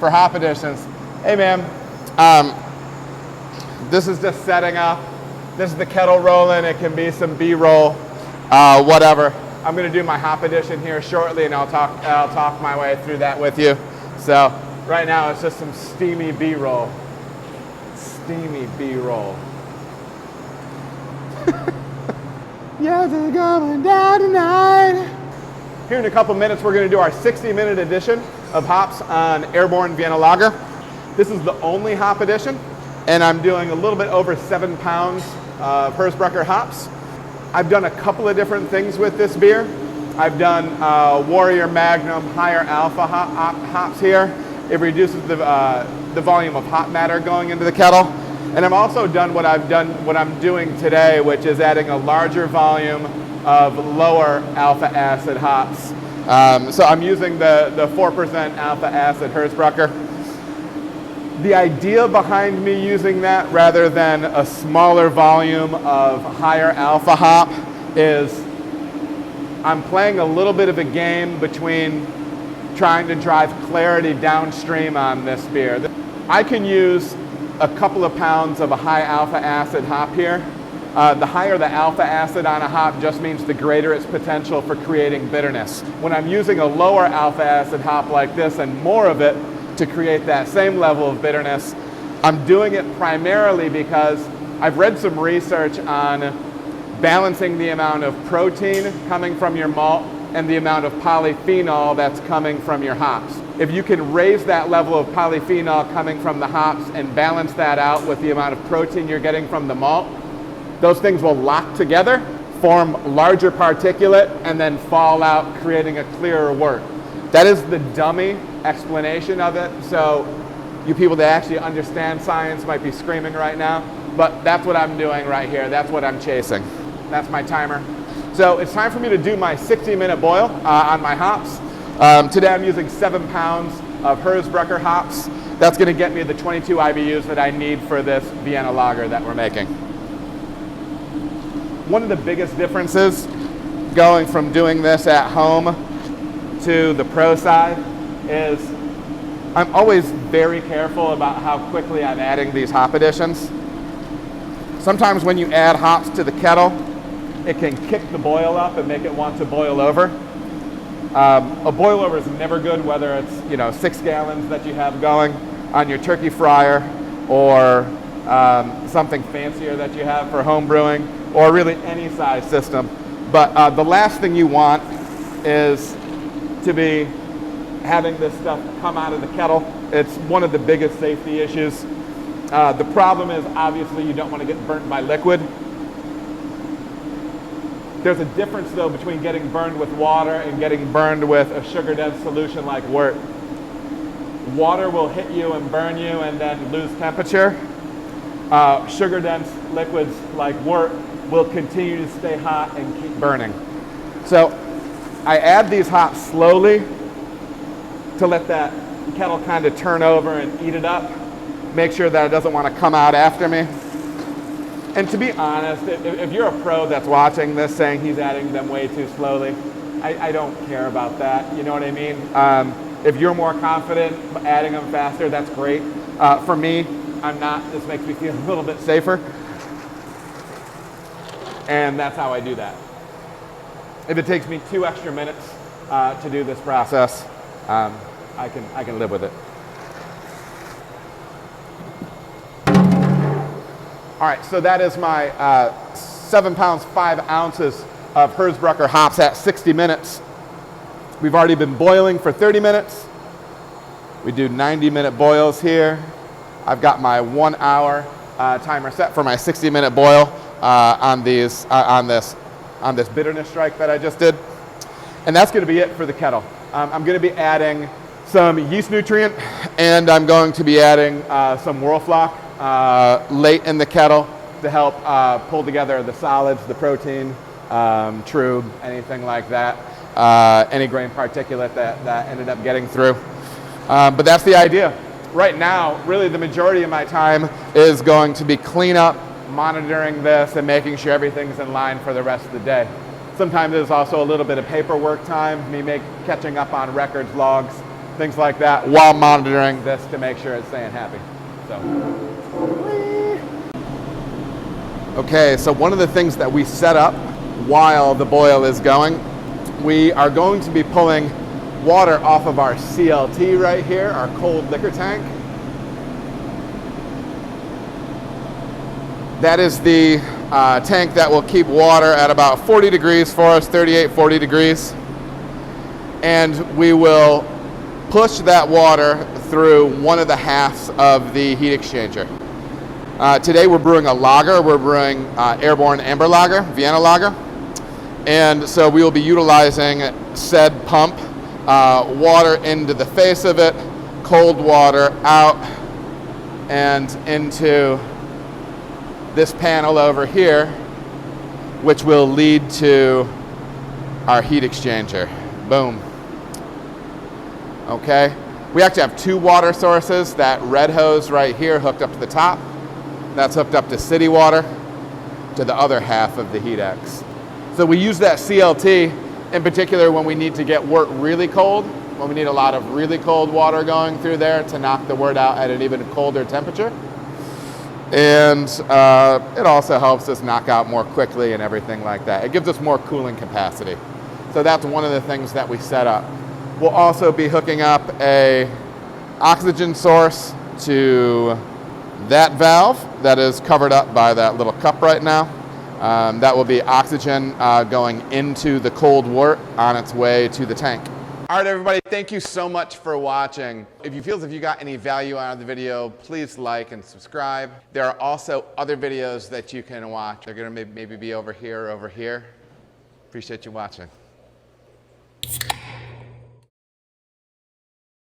for hop additions. Hey man, this is just setting up. This is the kettle rolling. It can be some B-roll, whatever. I'm going to do my hop addition here shortly, and I'll talk my way through that with you. So right now it's just some steamy B-roll. Steamy B-roll. Yeah, they're going down tonight. Here in a couple minutes, we're going to do our 60-minute edition of hops on Airborne Vienna Lager. This is the only hop edition, and I'm doing a little bit over 7 pounds of Hersbrucker hops. I've done a couple of different things with this beer. I've done Warrior Magnum higher alpha hops here. It reduces the volume of hop matter going into the kettle. And I've also done what I'm doing today, which is adding a larger volume of lower alpha acid hops. So I'm using the 4% alpha acid Hersbrucker. The idea behind me using that rather than a smaller volume of higher alpha hop is I'm playing a little bit of a game between trying to drive clarity downstream on this beer. I can use a couple of pounds of a high alpha acid hop here. The higher the alpha acid on a hop just means the greater its potential for creating bitterness. When I'm using a lower alpha acid hop like this and more of it to create that same level of bitterness, I'm doing it primarily because I've read some research on balancing the amount of protein coming from your malt and the amount of polyphenol that's coming from your hops. If you can raise that level of polyphenol coming from the hops and balance that out with the amount of protein you're getting from the malt, those things will lock together, form larger particulate, and then fall out, creating a clearer wort. That is the dummy explanation of it. So you people that actually understand science might be screaming right now, but that's what I'm doing right here. That's what I'm chasing. That's my timer. So it's time for me to do my 60-minute boil on my hops. Today I'm using 7 pounds of Hersbrucker hops. That's going to get me the 22 IBUs that I need for this Vienna lager that we're making. One of the biggest differences going from doing this at home to the pro side is I'm always very careful about how quickly I'm adding these hop additions. Sometimes when you add hops to the kettle, it can kick the boil up and make it want to boil over. A boil over is never good, whether it's 6 gallons that you have going on your turkey fryer or something fancier that you have for home brewing, or really any size system. But the last thing you want is to be having this stuff come out of the kettle. It's one of the biggest safety issues. The problem is obviously you don't want to get burnt by liquid. There's a difference though between getting burned with water and getting burned with a sugar-dense solution like wort. Water will hit you and burn you and then lose temperature. Sugar-dense liquids like wort will continue to stay hot and keep burning. So I add these hops slowly to let that kettle kind of turn over and eat it up. Make sure that it doesn't want to come out after me. And to be honest, if you're a pro that's watching this saying he's adding them way too slowly, I don't care about that. You know what I mean? If you're more confident adding them faster, that's great. For me, I'm not. This makes me feel a little bit safer. And that's how I do that. If it takes me 2 extra minutes to do this process, I can live with it. All right, so that is my 7 pounds, 5 ounces of Hersbrucker hops at 60 minutes. We've already been boiling for 30 minutes. We do 90-minute boils here. I've got my 1 hour timer set for my 60-minute boil on this bitterness strike that I just did. And that's going to be it for the kettle. I'm going to be adding some yeast nutrient, and I'm going to be adding some Whirlfloc late in the kettle to help pull together the solids, the protein, trube, anything like that, any grain particulate that ended up getting through. But that's the idea. Right now, really the majority of my time is going to be cleanup, monitoring this, and making sure everything's in line for the rest of the day. Sometimes there's also a little bit of paperwork time, me catching up on records, logs, things like that, while monitoring this to make sure it's staying happy. So. Okay, so one of the things that we set up while the boil is going, we are going to be pulling water off of our CLT right here, our cold liquor tank. That is the tank that will keep water at about 40 degrees for us, 38, 40 degrees. And we will push that water through one of the halves of the heat exchanger. Today we're brewing a lager. We're brewing Airborne Amber Lager, Vienna Lager. And so we will be utilizing said pump, water into the face of it, cold water out and into this panel over here, which will lead to our heat exchanger. Boom. Okay, we actually have two water sources. That red hose right here hooked up to the top, that's hooked up to city water to the other half of the heat X. So we use that CLT in particular when we need to get wort really cold, when we need a lot of really cold water going through there to knock the wort out at an even colder temperature. And it also helps us knock out more quickly and everything like that. It gives us more cooling capacity. So that's one of the things that we set up. We'll also be hooking up a oxygen source to that valve that is covered up by that little cup right now. That will be oxygen going into the cold wort on its way to the tank. All right, everybody, thank you so much for watching. If you feel as if you got any value out of the video, please like and subscribe. There are also other videos that you can watch. They're gonna maybe be over here or over here. Appreciate you watching.